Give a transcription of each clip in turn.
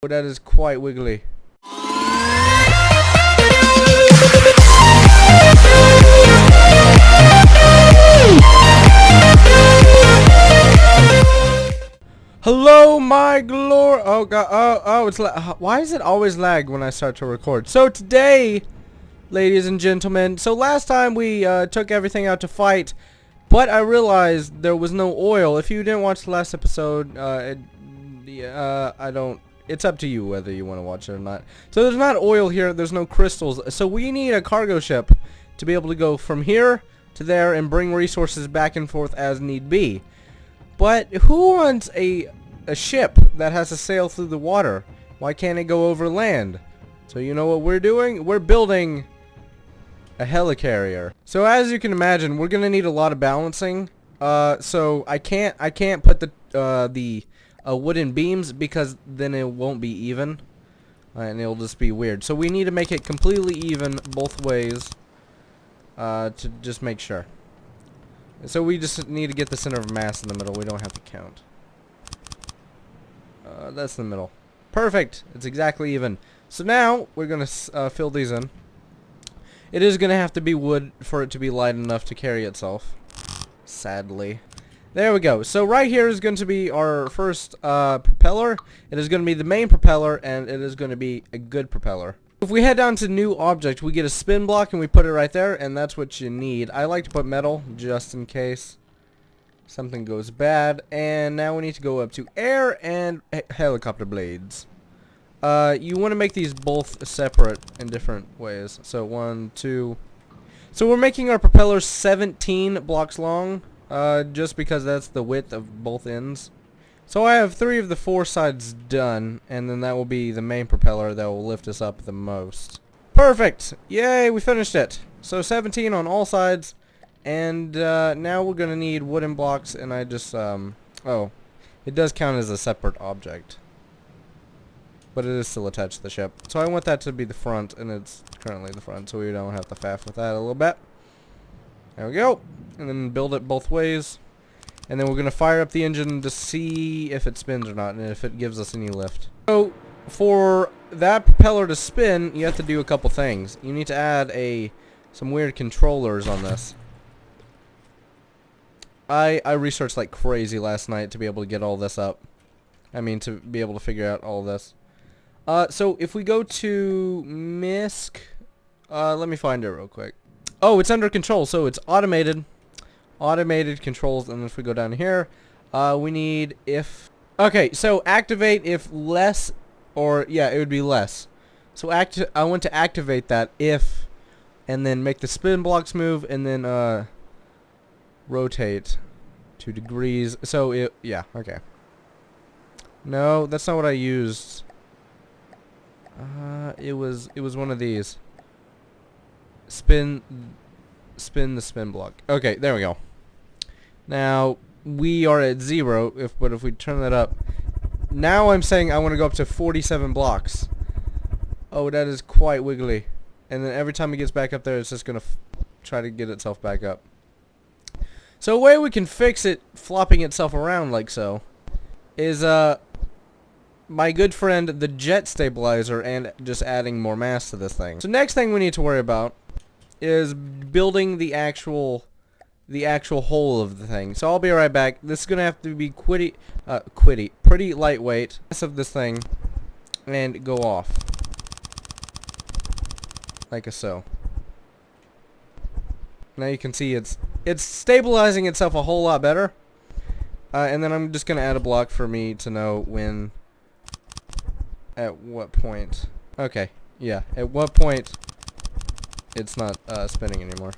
Oh, that is quite wiggly. Hello, my glory. Oh god. Oh, it's why is it always lag when I start to record? So today, ladies and gentlemen, so last time we took everything out to fight, but I realized there was no oil. If you didn't watch the last episode, I don't. It's up to you whether you want to watch it or not. So there's not oil here. There's no crystals. So we need a cargo ship to be able to go from here to there and bring resources back and forth as need be. But who wants a ship that has to sail through the water? Why can't it go over land? So you know what we're doing? We're building a helicarrier. So as you can imagine, we're gonna need a lot of balancing. So I can't put the wooden beams because then it won't be even, and it'll just be weird. So we need to make it completely even both ways to just make sure. So we just need to get the center of mass in the middle. We don't have to count. That's the middle. Perfect. It's exactly even. So now we're gonna fill these in. It is gonna have to be wood for it to be light enough to carry itself. Sadly. There we go. So right here is going to be our first propeller. It is going to be the main propeller, and it is going to be a good propeller. If we head down to new object, we get a spin block and we put it right there, and that's what you need. I like to put metal just in case something goes bad. And now we need to go up to air and helicopter blades. You want to make these both separate in different ways. So 1, 2. So we're making our propeller 17 blocks long. Just because that's the width of both ends. So I have 3 of the 4 sides done, and then that will be the main propeller that will lift us up the most. Perfect! Yay, we finished it! So 17 on all sides, and now we're gonna need wooden blocks, and I just, oh, it does count as a separate object. But it is still attached to the ship. So I want that to be the front, and it's currently the front, so we don't have to faff with that a little bit. There we go. And then build it both ways. And then we're going to fire up the engine to see if it spins or not, and if it gives us any lift. So, for that propeller to spin, you have to do a couple things. You need to add some weird controllers on this. I researched like crazy last night to be able to get all this up. I mean, to be able to figure out all this. So, if we go to MISC, let me find it real quick. Oh, it's under control, so it's automated controls. And if we go down here, we need if. Okay, so activate if less, or yeah, it would be less. So I want to activate that if, and then make the spin blocks move, and then rotate 2 degrees. So it, yeah, okay. No, that's not what I used. It was one of these. Spin the spin block. Okay, there we go. Now we are at 0. But if we turn that up, now I'm saying I want to go up to 47 blocks. Oh, that is quite wiggly. And then every time it gets back up there, it's just gonna try to get itself back up. So a way we can fix it flopping itself around like so is my good friend the jet stabilizer, and just adding more mass to this thing. So next thing we need to worry about is building the actual hull of the thing. So I'll be right back. This is gonna have to be pretty lightweight of this thing, and go off like so. Now you can see it's stabilizing itself a whole lot better. And then I'm just gonna add a block for me to know when, at what point. Okay, yeah, at what point it's not spinning anymore.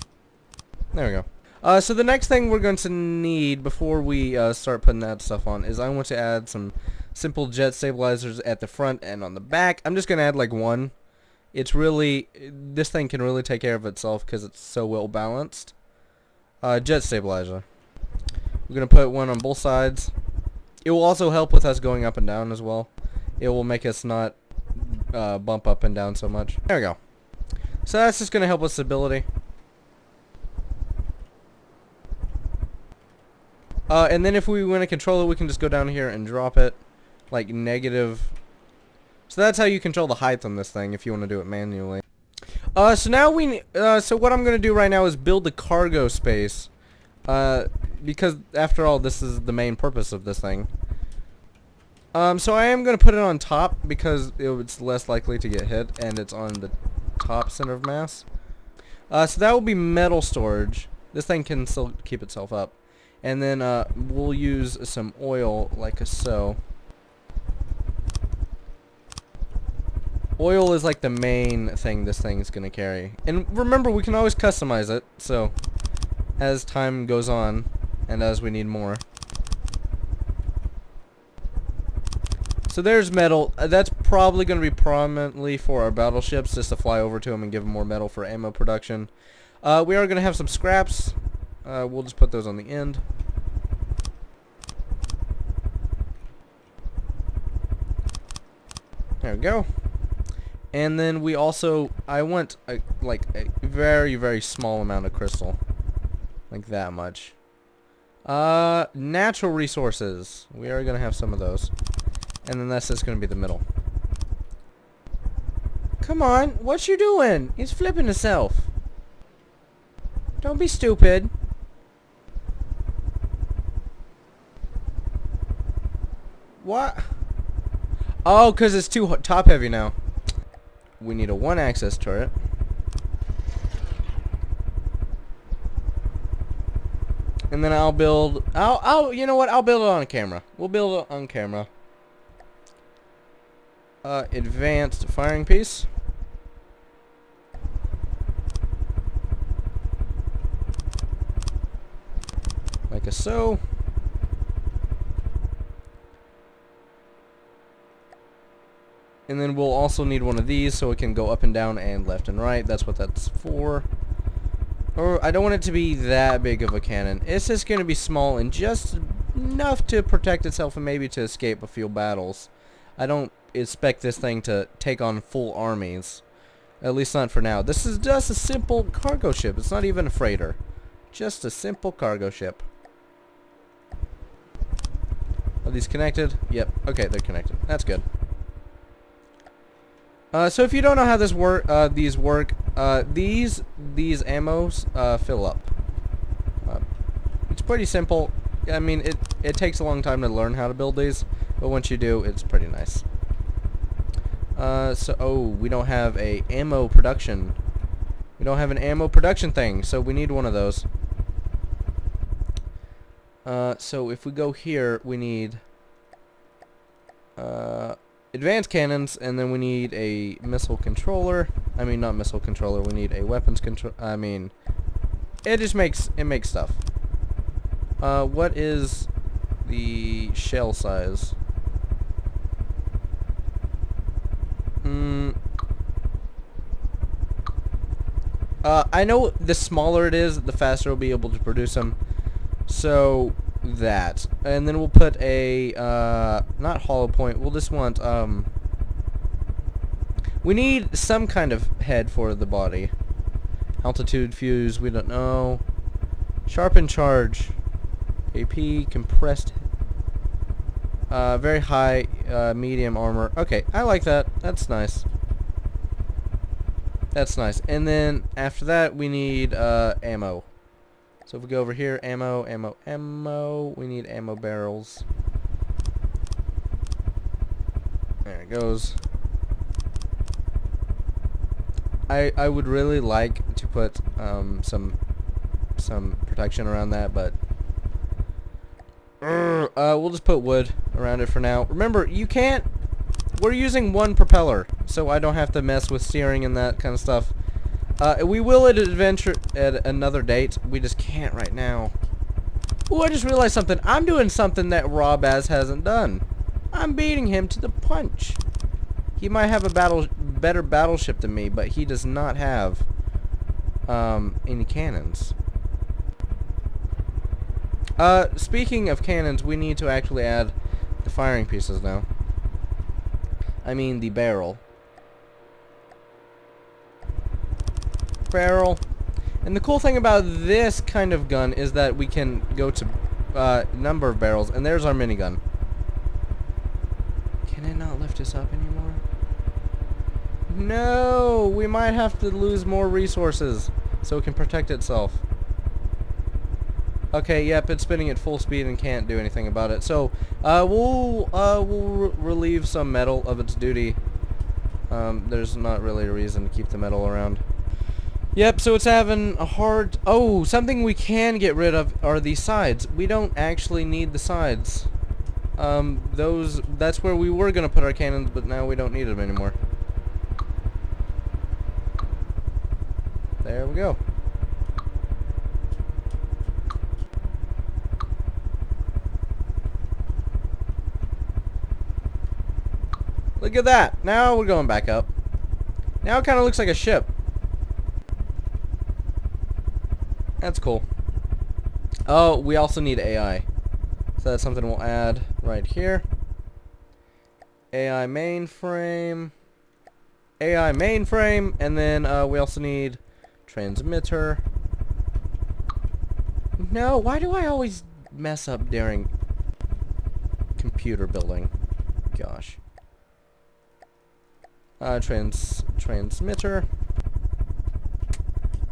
There we go. So the next thing we're going to need before we start putting that stuff on is I want to add some simple jet stabilizers at the front and on the back. I'm just going to add like 1. It's really, this thing can really take care of itself because it's so well balanced. Jet stabilizer. We're going to put 1 on both sides. It will also help with us going up and down as well. It will make us not bump up and down so much. There we go. So that's just going to help with stability. And then if we want to control it, we can just go down here and drop it like negative So that's how you control the height on this thing if you want to do it manually. So now so what I'm going to do right now is build the cargo space. Because after all, this is the main purpose of this thing. So I am going to put it on top because it's less likely to get hit, and it's on the top center of mass. So that will be metal storage. This thing can still keep itself up. And then we'll use some oil like so. Oil is like the main thing this thing's gonna carry. And remember, we can always customize it, so as time goes on and as we need more. So there's metal. That's probably going to be prominently for our battleships, just to fly over to them and give them more metal for ammo production. We are going to have some scraps. We'll just put those on the end. There we go. And then we also, I want like a very, very small amount of crystal. Like that much. Natural resources. We are going to have some of those. And then that's just going to be the middle. Come on, what you doing? He's flipping himself. Don't be stupid. What? Oh, because it's too top heavy now. We need a one-axis turret. And then I'll build... you know what? I'll build it on camera. We'll build it on camera. Advanced firing piece. Like so. And then we'll also need one of these so it can go up and down and left and right. That's what that's for. Or I don't want it to be that big of a cannon. It's just going to be small and just enough to protect itself and maybe to escape a few battles. I don't expect this thing to take on full armies. At least not for now. This is just a simple cargo ship. It's not even a freighter. Just a simple cargo ship. Are these connected? Yep. Okay, they're connected. That's good. So if you don't know how these work, these ammos fill up. It's pretty simple. I mean, it takes a long time to learn how to build these, but once you do, it's pretty nice. We don't have a ammo production. We don't have an ammo production thing, so we need one of those. So if we go here, we need advanced cannons, and then we need a missile controller. I mean, not missile controller. We need a weapons control. I mean, it makes stuff. What is the shell size? I know the smaller it is, the faster we'll be able to produce them. So that, and then we'll put a not hollow point. We'll just want we need some kind of head for the body. Altitude fuse, we don't know. Sharpen charge. AP compressed. Very high medium armor. Okay, I like that. That's nice. That's nice. And then after that we need ammo. So if we go over here, ammo, ammo, ammo, we need ammo barrels. There it goes. I would really like to put some protection around that, but we'll just put wood around it for now. Remember, we're using one propeller, so I don't have to mess with steering and that kind of stuff. We will at another date. We just can't right now. Ooh, I just realized something. I'm doing something that Rob hasn't done. I'm beating him to the punch. He might have a better battleship than me, but he does not have any cannons. Speaking of cannons, we need to actually add the firing pieces now. I mean the barrel. Barrel. And the cool thing about this kind of gun is that we can go to number of barrels, and there's our minigun. Can it not lift us up anymore? No, we might have to lose more resources so it can protect itself. Okay, yep, it's spinning at full speed and can't do anything about it. So, we'll relieve some metal of its duty. There's not really a reason to keep the metal around. Yep, so it's having a hard... Oh, something we can get rid of are these sides. We don't actually need the sides. That's where we were going to put our cannons, but now we don't need them anymore. There we go. Look at that. Now we're going back up. Now it kind of looks like a ship. That's cool. Oh, we also need AI. So that's something we'll add right here. AI mainframe. AI mainframe. And then we also need transmitter. No, why do I always mess up during computer building? Gosh. Transmitter.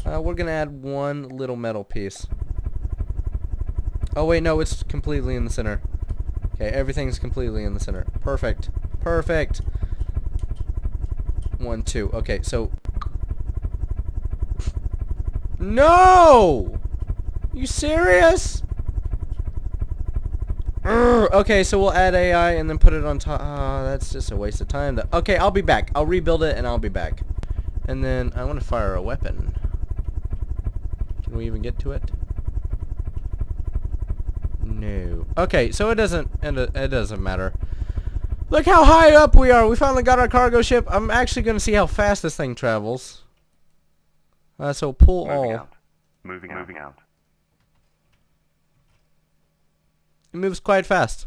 We're gonna add one little metal piece. Oh wait, no, it's completely in the center. Okay, everything's completely in the center. Perfect. Perfect. 1, 2. Okay, so... No! You serious? Urgh. Okay, so we'll add AI and then put it on top. That's just a waste of time. Okay, I'll be back. I'll rebuild it and I'll be back. And then I want to fire a weapon. Can we even get to it? No. Okay, so it doesn't matter. Look how high up we are. We finally got our cargo ship. I'm actually going to see how fast this thing travels. So pull Moving all. out. Moving out. It moves quite fast.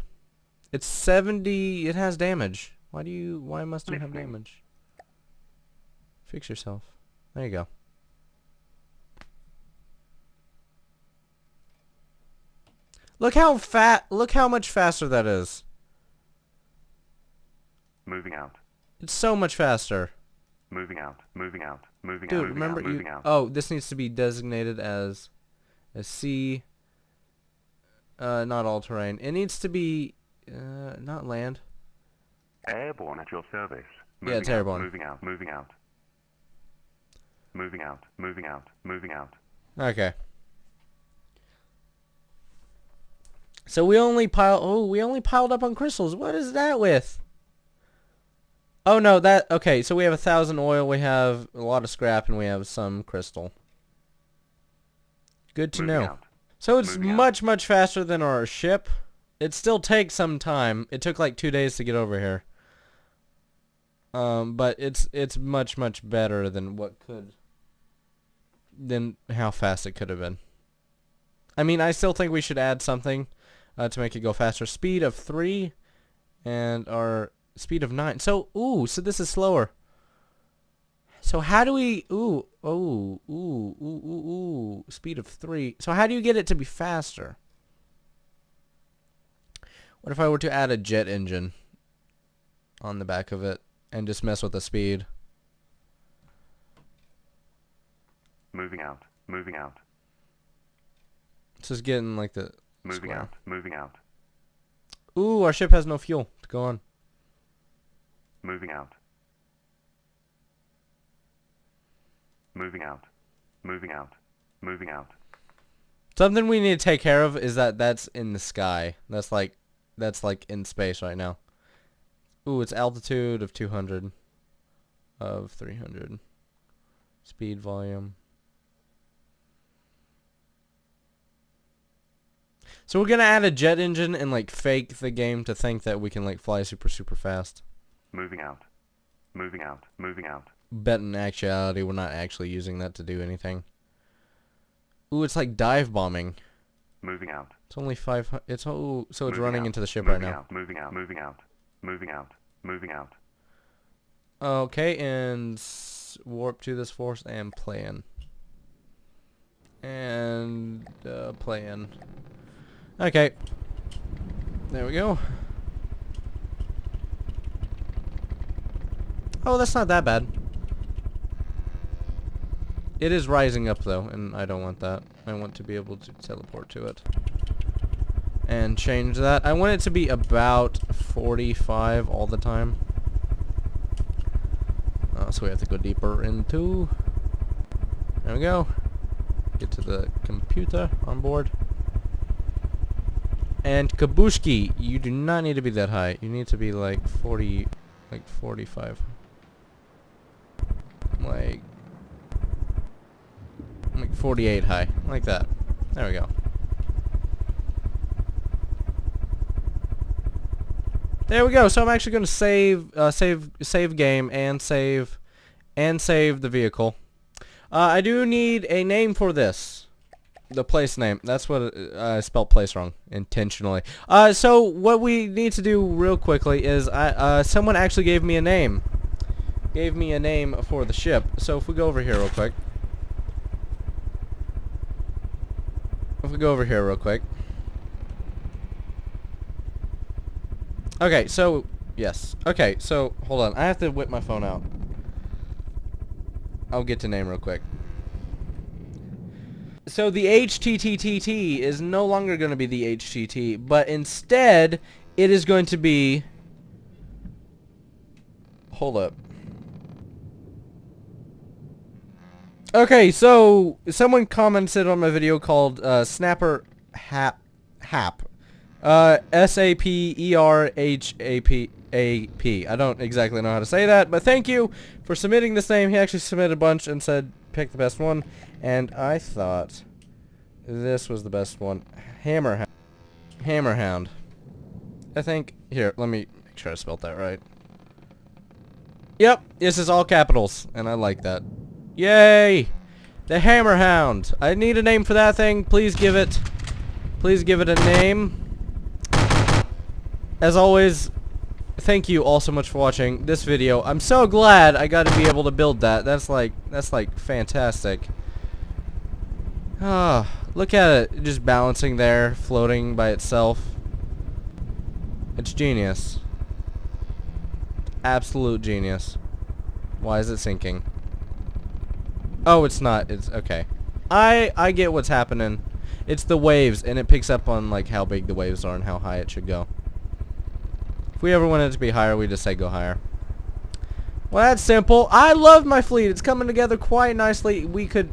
It's 70. It has damage. Why must you have damage? Fix yourself. There you go. Look how much faster that is. Moving out. It's so much faster. Moving out. Dude, remember oh, this needs to be designated as a C. Not all terrain. It needs to be not land. Airborne at your service. Yeah, it's airborne. Moving out. Okay. So we only piled up on crystals. What is that with? Oh no, okay, so we have 1,000 oil, we have a lot of scrap, and we have some crystal. Good to know. So it's much faster than our ship. It still takes some time. It took like 2 days to get over here. But it's much better than how fast it could have been. I mean, I still think we should add something to make it go faster. Speed of 3 and our speed of 9. So this is slower. So how do we speed of 3. So how do you get it to be faster? What if I were to add a jet engine on the back of it and just mess with the speed? Moving out. It's just getting like the Moving out. Ooh, our ship has no fuel to go on. Moving out. Something we need to take care of is that's in the sky. That's like in space right now. Ooh, it's altitude of 200 of 300. Speed, volume. So we're gonna add a jet engine and like fake the game to think that we can like fly super fast. Moving out. Bet in actuality we're not actually using that to do anything. Ooh, it's like dive bombing. Moving out. It's only 500. So it's running into the ship Moving right now. Moving out. Okay, and warp to this force and plan. And plan. Okay. There we go. Oh, that's not that bad. It is rising up though, and I don't want that. I want to be able to teleport to it. And change that. I want it to be about 45 all the time. So we have to go deeper into... There we go. Get to the computer on board. And Kabushki, you do not need to be that high. You need to be like 40, like 45. Like 48 high. Like that. There we go. There we go. So I'm actually going to save game and save the vehicle. I do need a name for this. The place name. That's what I spelled place wrong intentionally. So what we need to do real quickly is someone actually gave me a name. Gave me a name for the ship. So if we go over here real quick. Okay, so yes. Okay, so hold on. I have to whip my phone out. I'll get to name real quick. So the HTTTT is no longer going to be the HTT, but instead it is going to be... Hold up. Okay, so someone commented on my video called Snapper Hap. S-A-P-E-R-H-A-P. I don't exactly know how to say that, but thank you for submitting this name. He actually submitted a bunch and said pick the best one, and I thought this was the best one. Hammerhound. I think. Here, let me make sure I spelled that right. Yep, this is all capitals, and I like that. Yay! The Hammerhound. I need a name for that thing. Please give it a name. As always, thank you all so much for watching this video. I'm so glad I got to be able to build that. That's like fantastic. Ah, look at it, just balancing there, floating by itself. It's genius. Absolute genius. Why is it sinking? Oh, it's not. It's okay. I get what's happening. It's the waves, and it picks up on like how big the waves are and how high it should go. If we ever want it to be higher, we just say go higher. Well, that's simple. I love my fleet. It's coming together quite nicely. We could...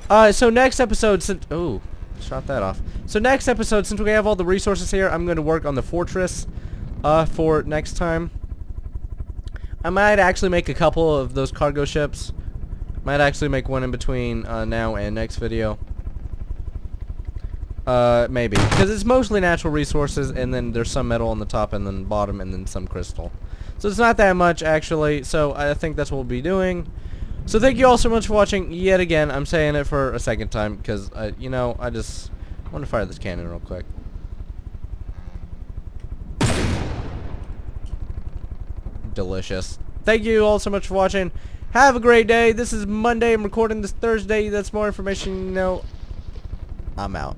so next episode... Oh, shot that off. So next episode, since we have all the resources here, I'm going to work on the fortress for next time. I might actually make a couple of those cargo ships. Might actually make one in between now and next video. Maybe. Because it's mostly natural resources, and then there's some metal on the top and then bottom, and then some crystal. So it's not that much, actually, so I think that's what we'll be doing. So thank you all so much for watching yet again. I'm saying it for a second time, because, you know, I just want to fire this cannon real quick. Delicious. Thank you all so much for watching. Have a great day. This is Monday. I'm recording this Thursday. That's more information you know. I'm out.